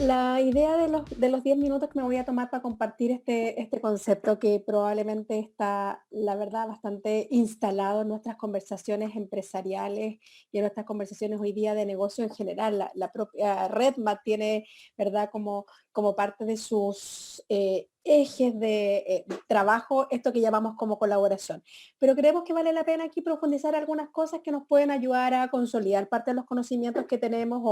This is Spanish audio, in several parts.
la idea de los 10 minutos que me voy a tomar para compartir este concepto que probablemente está, la verdad, bastante instalado en nuestras conversaciones empresariales y en nuestras conversaciones hoy día de negocio en general. La propia RedMat tiene, ¿verdad?, como parte de sus ejes de trabajo esto que llamamos como colaboración. Pero creemos que vale la pena aquí profundizar algunas cosas que nos pueden ayudar a consolidar parte de los conocimientos que tenemos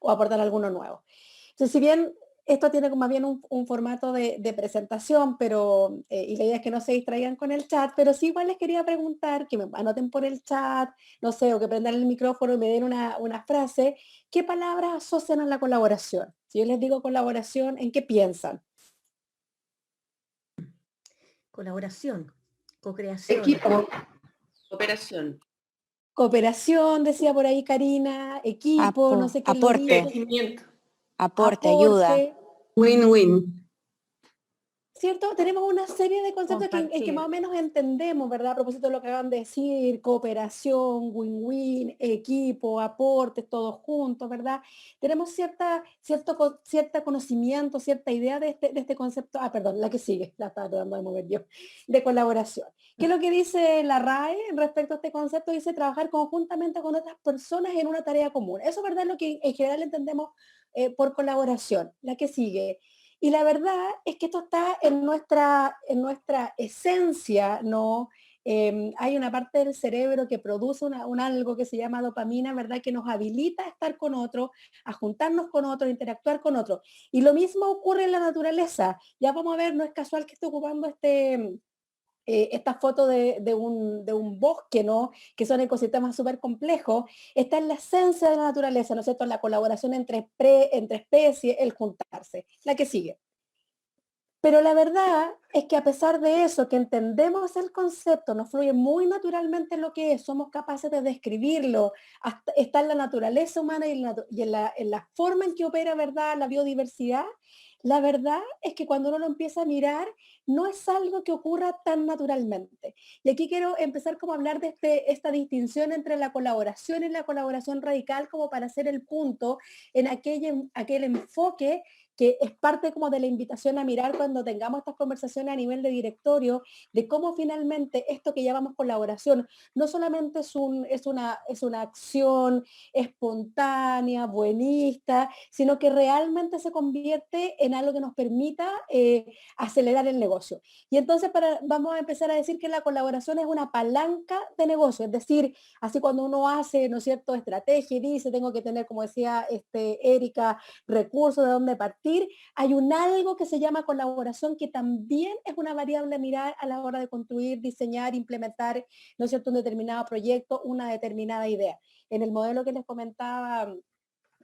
o aportar alguno nuevo. Entonces, si bien esto tiene más bien un formato de presentación, pero, y la idea es que no se distraigan con el chat, pero sí igual les quería preguntar, que me anoten por el chat, no sé, o que prendan el micrófono y me den una frase, ¿qué palabras asocian a la colaboración? Si yo les digo colaboración, ¿en qué piensan? Colaboración, co-creación. Equipo, cooperación, Cooperación, decía por ahí Karina, equipo, no sé quién lo Aporte, dijo, crecimiento, aporte, ayuda. aporte. win-win. ¿Cierto? Tenemos una serie de conceptos en que más o Compartir. menos entendemos, ¿verdad? A propósito de lo que acaban de decir, cooperación, win-win, equipo, aportes, todos juntos, ¿verdad? Tenemos cierta conocimiento, cierta idea de este concepto, perdón, la que sigue, la estaba tratando de mover yo, de colaboración. ¿Qué es lo que dice la RAE respecto a este concepto? Dice trabajar conjuntamente con otras personas en una tarea común. Eso, ¿verdad? Es lo que en general entendemos por colaboración. La que sigue. Y la verdad es que esto está en nuestra esencia, ¿no? Hay una parte del cerebro que produce un algo que se llama dopamina, ¿verdad? Que nos habilita a estar con otro, a juntarnos con otro, a interactuar con otro. Y lo mismo ocurre en la naturaleza. Ya vamos a ver, no es casual que esté ocupando esta foto de un bosque, ¿no? Que son ecosistemas súper complejos, está en la esencia de la naturaleza, ¿no es cierto? La colaboración entre especies, el juntarse. La que sigue. Pero la verdad es que a pesar de eso, que entendemos el concepto, nos fluye muy naturalmente en lo que es, somos capaces de describirlo, está en la naturaleza humana y en la forma en que opera, ¿verdad?, la biodiversidad. La verdad es que cuando uno lo empieza a mirar, no es algo que ocurra tan naturalmente. Y aquí quiero empezar como a hablar de esta distinción entre la colaboración y la colaboración radical como para hacer el punto en aquel enfoque que es parte como de la invitación a mirar cuando tengamos estas conversaciones a nivel de directorio, de cómo finalmente esto que llamamos colaboración no solamente es una acción espontánea, buenista, sino que realmente se convierte en algo que nos permita acelerar el negocio. Y entonces vamos a empezar a decir que la colaboración es una palanca de negocio, es decir, así cuando uno hace, ¿no es cierto?, estrategia y dice, tengo que tener, como decía Erika, recursos de dónde partir, hay un algo que se llama colaboración que también es una variable a mirar a la hora de construir, diseñar, implementar, ¿no es cierto?, un determinado proyecto, una determinada idea. En el modelo que les comentaba,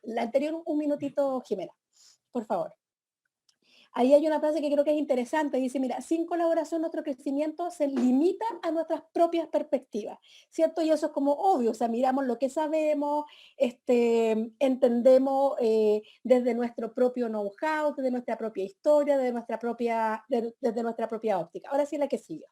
la anterior, un minutito, Jimena, por favor. Ahí hay una frase que creo que es interesante, dice, mira, sin colaboración nuestro crecimiento se limita a nuestras propias perspectivas, ¿cierto? Y eso es como obvio, o sea, miramos lo que sabemos, entendemos desde nuestro propio know-how, desde nuestra propia historia, desde nuestra propia óptica. Ahora sí la que sigue.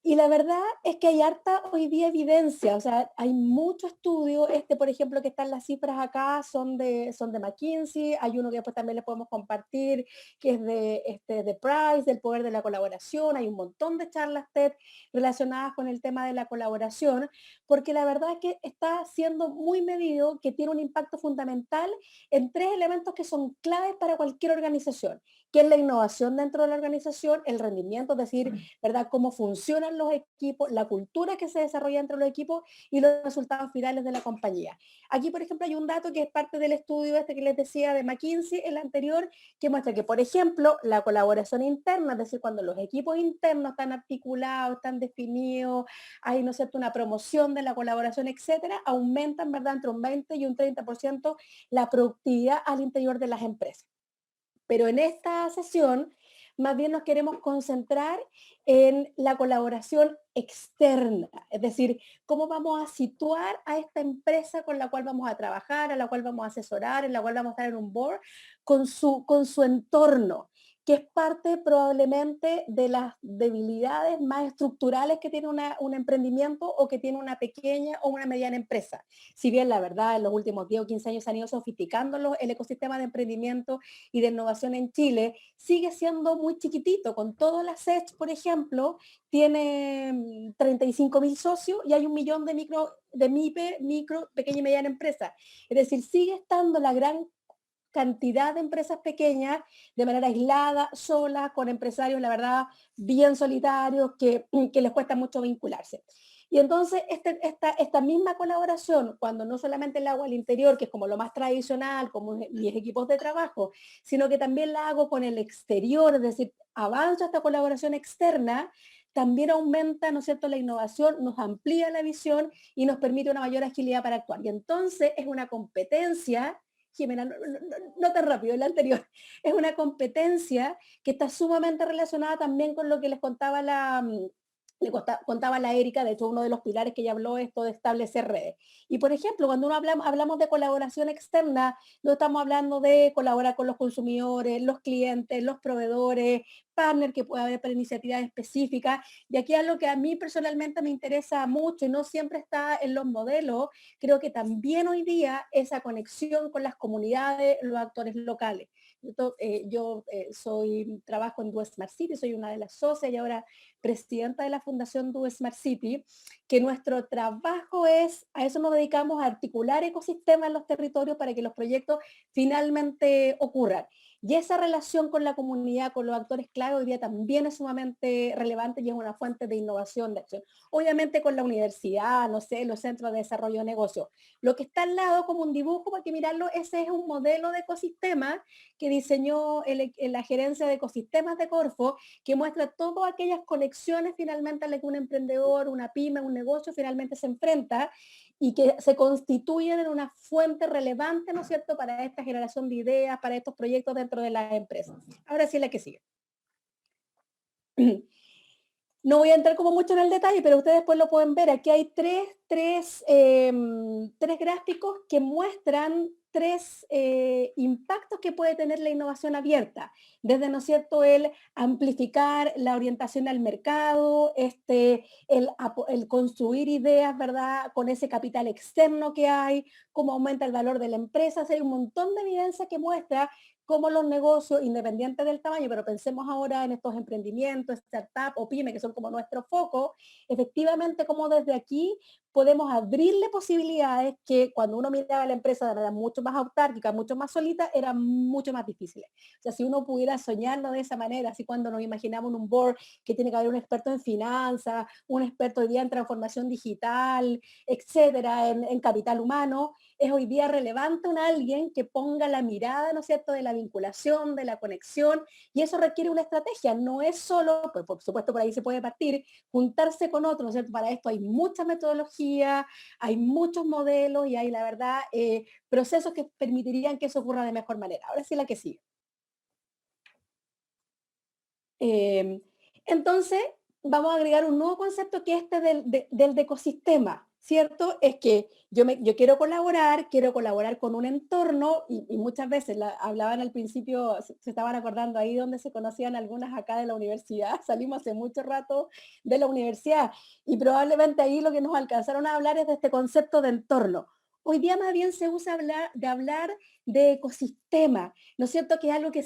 Y la verdad es que hay harta hoy día evidencia, o sea, hay mucho estudio, por ejemplo, que están las cifras acá, son de McKinsey, hay uno que después también les podemos compartir, que es de Price, del poder de la colaboración, hay un montón de charlas TED relacionadas con el tema de la colaboración, porque la verdad es que está siendo muy medido, que tiene un impacto fundamental en tres elementos que son claves para cualquier organización, que es la innovación dentro de la organización, el rendimiento, es decir, ¿verdad?, cómo funcionan los equipos, la cultura que se desarrolla entre los equipos y los resultados finales de la compañía. Aquí, por ejemplo, hay un dato que es parte del estudio que les decía de McKinsey, el anterior, que muestra que, por ejemplo, la colaboración interna, es decir, cuando los equipos internos están articulados, están definidos, hay, ¿no es cierto?, una promoción de la colaboración, etcétera, aumentan, ¿verdad?, entre un 20 y un 30% la productividad al interior de las empresas. Pero en esta sesión, más bien nos queremos concentrar en la colaboración externa, es decir, cómo vamos a situar a esta empresa con la cual vamos a trabajar, a la cual vamos a asesorar, en la cual vamos a estar en un board, con su entorno. que es parte probablemente de las debilidades más estructurales que tiene un emprendimiento o que tiene una pequeña o una mediana empresa. Si bien la verdad en los últimos 10 o 15 años se han ido sofisticando el ecosistema de emprendimiento y de innovación en Chile, sigue siendo muy chiquitito. Con todo la SECH, por ejemplo, tiene 35.000 socios y hay 1 millón de MIPE, micro, pequeña y mediana empresa. Es decir, sigue estando la gran cantidad de empresas pequeñas de manera aislada, sola, con empresarios, la verdad, bien solitarios, que les cuesta mucho vincularse. Y entonces esta misma colaboración, cuando no solamente la hago al interior, que es como lo más tradicional, como mis equipos de trabajo, sino que también la hago con el exterior, es decir, avanza esta colaboración externa, también aumenta, ¿no es cierto?, la innovación, nos amplía la visión y nos permite una mayor agilidad para actuar. Y entonces es una competencia. Jimena, no tan rápido, el anterior. Es una competencia que está sumamente relacionada también con lo que les contaba contaba la Erika, de hecho uno de los pilares que ella habló es esto de establecer redes. Y por ejemplo, cuando hablamos de colaboración externa, no estamos hablando de colaborar con los consumidores, los clientes, los proveedores, partner que pueda haber para iniciativas específicas. Y aquí es lo que a mí personalmente me interesa mucho y no siempre está en los modelos. Creo que también hoy día esa conexión con las comunidades, los actores locales. Yo trabajo en Do Smart City, soy una de las socias y ahora presidenta de la Fundación Do Smart City, que nuestro trabajo a eso nos dedicamos, a articular ecosistemas en los territorios para que los proyectos finalmente ocurran. Y esa relación con la comunidad, con los actores clave, hoy día también es sumamente relevante y es una fuente de innovación, de acción. Obviamente con la universidad, no sé, los centros de desarrollo de negocios. Lo que está al lado como un dibujo, para que mirarlo, ese es un modelo de ecosistema que diseñó la gerencia de ecosistemas de Corfo, que muestra todas aquellas conexiones finalmente a las que un emprendedor, una pyme, un negocio finalmente se enfrenta y que se constituyen en una fuente relevante, ¿no es cierto?, para esta generación de ideas, para estos proyectos dentro de las empresas. Ahora sí la que sigue. No voy a entrar como mucho en el detalle, pero ustedes después lo pueden ver. Aquí hay tres gráficos que muestran tres impactos que puede tener la innovación abierta. Desde, ¿no es cierto?, el amplificar la orientación al mercado, el construir ideas, ¿verdad?, con ese capital externo que hay, cómo aumenta el valor de la empresa. Hay un montón de evidencia que muestra cómo los negocios, independientes del tamaño, pero pensemos ahora en estos emprendimientos, startup o pyme, que son como nuestro foco, efectivamente como desde aquí podemos abrirle posibilidades que cuando uno miraba la empresa de manera mucho más autárquica, mucho más solita, eran mucho más difíciles. O sea, si uno pudiera soñarlo de esa manera, así cuando nos imaginamos un board que tiene que haber un experto en finanzas, un experto hoy día en transformación digital, etcétera, en capital humano, es hoy día relevante alguien que ponga la mirada, ¿no es cierto?, de la vinculación, de la conexión, y eso requiere una estrategia, no es solo, pues por supuesto por ahí se puede partir, juntarse con otros, ¿no es cierto? Para esto hay mucha metodología, hay muchos modelos y hay, la verdad, procesos que permitirían que eso ocurra de mejor manera. Ahora sí la que sigue. Entonces, vamos a agregar un nuevo concepto que es del ecosistema, ¿cierto? Es que yo quiero colaborar con un entorno y muchas veces hablaban al principio, se estaban acordando ahí donde se conocían algunas acá de la universidad, salimos hace mucho rato de la universidad y probablemente ahí lo que nos alcanzaron a hablar es de este concepto de entorno. Hoy día más bien se usa hablar de ecosistema, ¿no es cierto? Que es algo que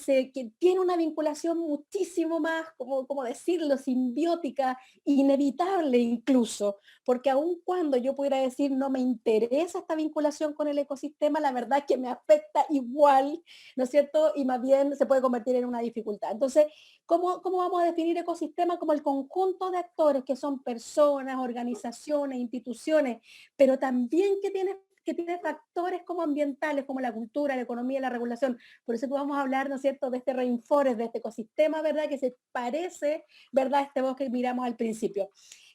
tiene una vinculación muchísimo más, como decirlo, simbiótica, inevitable incluso, porque aun cuando yo pudiera decir no me interesa esta vinculación con el ecosistema, la verdad es que me afecta igual, ¿no es cierto? Y más bien se puede convertir en una dificultad. Entonces, ¿cómo vamos a definir ecosistema? Como el conjunto de actores que son personas, organizaciones, instituciones, pero también que tiene factores como ambientales, como la cultura, la economía, la regulación. Por eso vamos a hablar, ¿no es cierto?, de este rainforest, de este ecosistema, ¿verdad?, que se parece, ¿verdad?, a este bosque que miramos al principio.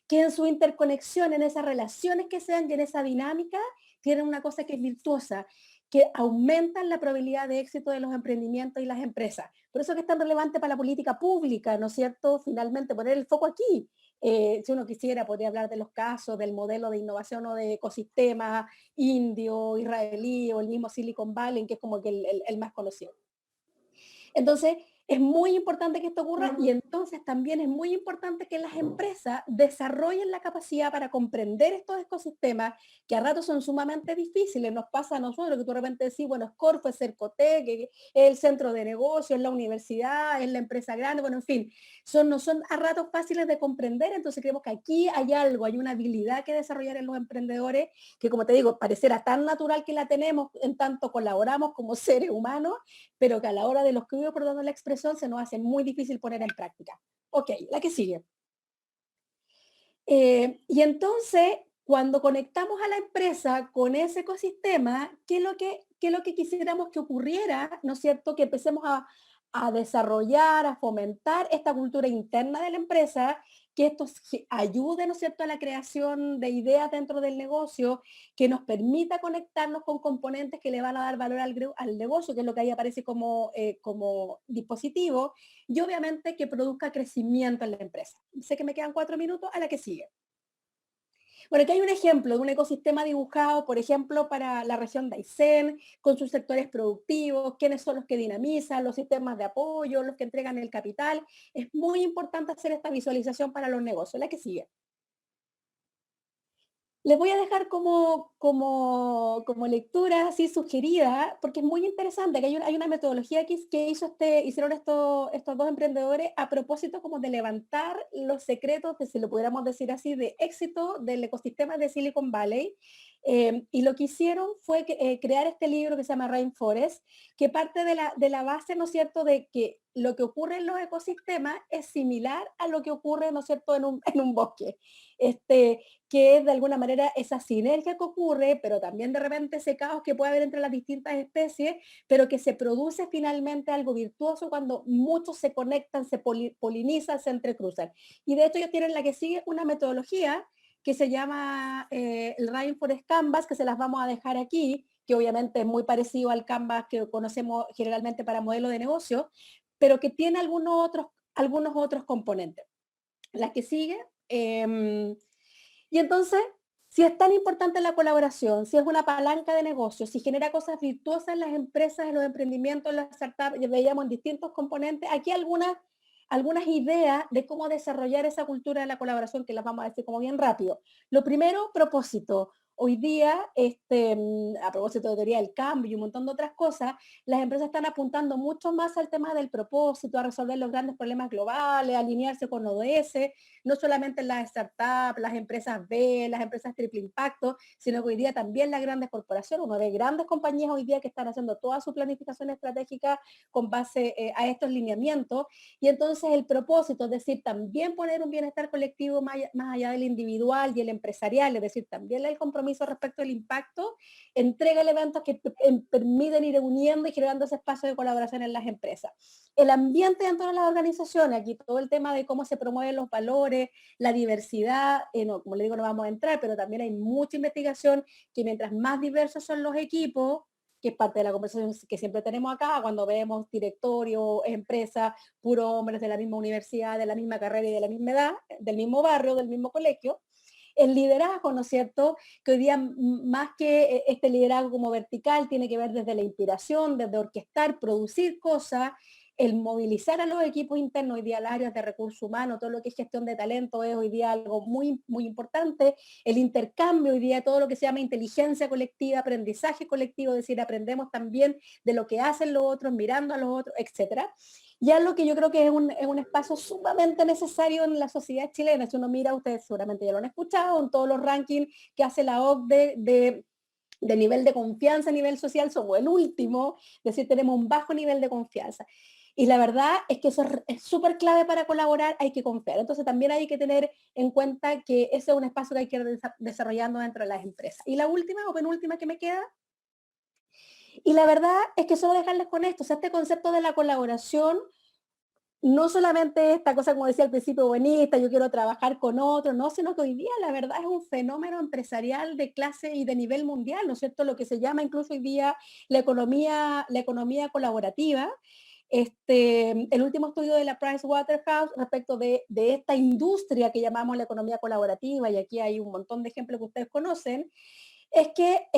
Que en su interconexión, en esas relaciones que sean y en esa dinámica, tienen una cosa que es virtuosa, que aumentan la probabilidad de éxito de los emprendimientos y las empresas. Por eso que es tan relevante para la política pública, ¿no es cierto?, finalmente poner el foco aquí. Si uno quisiera, podría hablar de los casos, del modelo de innovación o de ecosistema indio, israelí o el mismo Silicon Valley, que es como que el más conocido. Entonces, Es muy importante que esto ocurra y entonces también es muy importante que las empresas desarrollen la capacidad para comprender estos ecosistemas que a ratos son sumamente difíciles. Nos pasa a nosotros que tú de repente decís, bueno, Scorfo es Cercotec, es el centro de negocio, es la universidad, es la empresa grande, bueno, en fin, no son a ratos fáciles de comprender, entonces creemos que aquí hay algo, hay una habilidad que desarrollar en los emprendedores que, como te digo, parecerá tan natural que la tenemos en tanto colaboramos como seres humanos, pero que a la hora de los estudios, perdón la expresión, se nos hace muy difícil poner en práctica. Ok, la que sigue. Y entonces, cuando conectamos a la empresa con ese ecosistema, ¿qué es lo que quisiéramos que ocurriera? ¿No es cierto? Que empecemos a desarrollar, a fomentar esta cultura interna de la empresa, que esto ayude, ¿no es cierto?, a la creación de ideas dentro del negocio, que nos permita conectarnos con componentes que le van a dar valor al negocio, que es lo que ahí aparece como dispositivo, y obviamente que produzca crecimiento en la empresa. Sé que me quedan 4 minutos, a la que sigue. Bueno, aquí hay un ejemplo de un ecosistema dibujado, por ejemplo, para la región de Aysén, con sus sectores productivos, quiénes son los que dinamizan, los sistemas de apoyo, los que entregan el capital. Es muy importante hacer esta visualización para los negocios. La que sigue. Les voy a dejar como lectura así sugerida, porque es muy interesante, que hay una metodología que hicieron estos dos emprendedores a propósito como de levantar los secretos, de, si lo pudiéramos decir así, de éxito del ecosistema de Silicon Valley. Y lo que hicieron fue crear este libro que se llama Rainforest, que parte de la base, ¿no es cierto?, de que lo que ocurre en los ecosistemas es similar a lo que ocurre, ¿no es cierto?, en un bosque. Que es de alguna manera esa sinergia que ocurre, pero también de repente ese caos que puede haber entre las distintas especies, pero que se produce finalmente algo virtuoso cuando muchos se conectan, se polinizan, se entrecruzan. Y de hecho ellos tienen la que sigue una metodología que se llama el Rainforest Canvas, que se las vamos a dejar aquí, que obviamente es muy parecido al Canvas que conocemos generalmente para modelo de negocio, pero que tiene algunos otros componentes. La que sigue. Y entonces, si es tan importante la colaboración, si es una palanca de negocio, si genera cosas virtuosas en las empresas, en los emprendimientos, en las startups, ya veíamos en distintos componentes, aquí algunas ideas de cómo desarrollar esa cultura de la colaboración que las vamos a decir como bien rápido. Lo primero, propósito. Hoy día, a propósito de teoría del cambio y un montón de otras cosas, las empresas están apuntando mucho más al tema del propósito, a resolver los grandes problemas globales, a alinearse con ODS, no solamente las startups, las empresas B, las empresas triple impacto, sino que hoy día también las grandes corporaciones, uno ve grandes compañías hoy día que están haciendo toda su planificación estratégica con base a estos lineamientos, y entonces el propósito, es decir, también poner un bienestar colectivo más allá del individual y el empresarial, es decir, también el compromiso respecto al impacto, entrega elementos que permiten ir uniendo y generando ese espacio de colaboración en las empresas. El ambiente dentro de las organizaciones, aquí todo el tema de cómo se promueven los valores, la diversidad, no, como le digo, no vamos a entrar, pero también hay mucha investigación que mientras más diversos son los equipos, que es parte de la conversación que siempre tenemos acá, cuando vemos directorio, empresas, puros hombres de la misma universidad, de la misma carrera y de la misma edad, del mismo barrio, del mismo colegio, el liderazgo, ¿no es cierto? Que hoy día más que este liderazgo como vertical tiene que ver desde la inspiración, desde orquestar, producir cosas, el movilizar a los equipos internos, hoy día las áreas de recursos humanos, todo lo que es gestión de talento es hoy día algo muy, muy importante, el intercambio, hoy día todo lo que se llama inteligencia colectiva, aprendizaje colectivo, es decir, aprendemos también de lo que hacen los otros, mirando a los otros, etcétera. Y algo que yo creo que es un espacio sumamente necesario en la sociedad chilena. Si uno mira, ustedes seguramente ya lo han escuchado, en todos los rankings que hace la OCDE de nivel de confianza a nivel social, somos el último, es decir, tenemos un bajo nivel de confianza. Y la verdad es que eso es súper clave para colaborar, hay que confiar. Entonces también hay que tener en cuenta que ese es un espacio que hay que ir desarrollando dentro de las empresas. Y la última o penúltima que me queda, y la verdad es que solo dejarles con esto, o sea, este concepto de la colaboración, no solamente esta cosa, como decía al principio, buenista, yo quiero trabajar con otros, no, sino que hoy día la verdad es un fenómeno empresarial de clase y de nivel mundial, ¿no es cierto? Lo que se llama incluso hoy día la economía colaborativa. El último estudio de la Price Waterhouse respecto de esta industria que llamamos la economía colaborativa, y aquí hay un montón de ejemplos que ustedes conocen, es que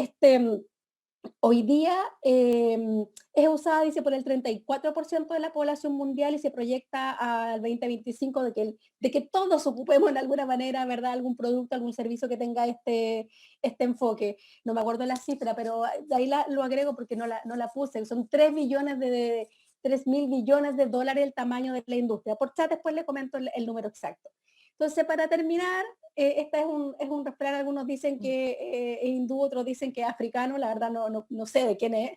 Hoy día es usada, dice, por el 34% de la población mundial y se proyecta al 2025 de que todos ocupemos de alguna manera, ¿verdad? Algún producto, algún servicio que tenga este enfoque. No me acuerdo la cifra, pero de ahí lo agrego porque no la puse. Son 3.000 billones de dólares el tamaño de la industria. Por chat después le comento el número exacto. Entonces, para terminar, este es un refrán, algunos dicen que es hindú, otros dicen que es africano, la verdad no sé de quién es,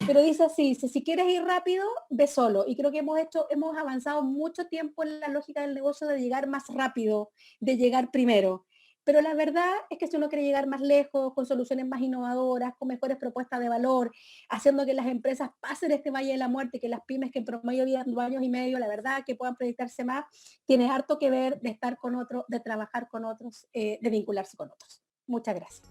pero dice así, si quieres ir rápido, ve solo. Y creo que hemos avanzado mucho tiempo en la lógica del negocio de llegar más rápido, de llegar primero. Pero la verdad es que si uno quiere llegar más lejos, con soluciones más innovadoras, con mejores propuestas de valor, haciendo que las empresas pasen este valle de la muerte, que las pymes que en promedio viven 2 años y medio, la verdad, que puedan proyectarse más, tiene harto que ver de estar con otros, de trabajar con otros, de vincularse con otros. Muchas gracias.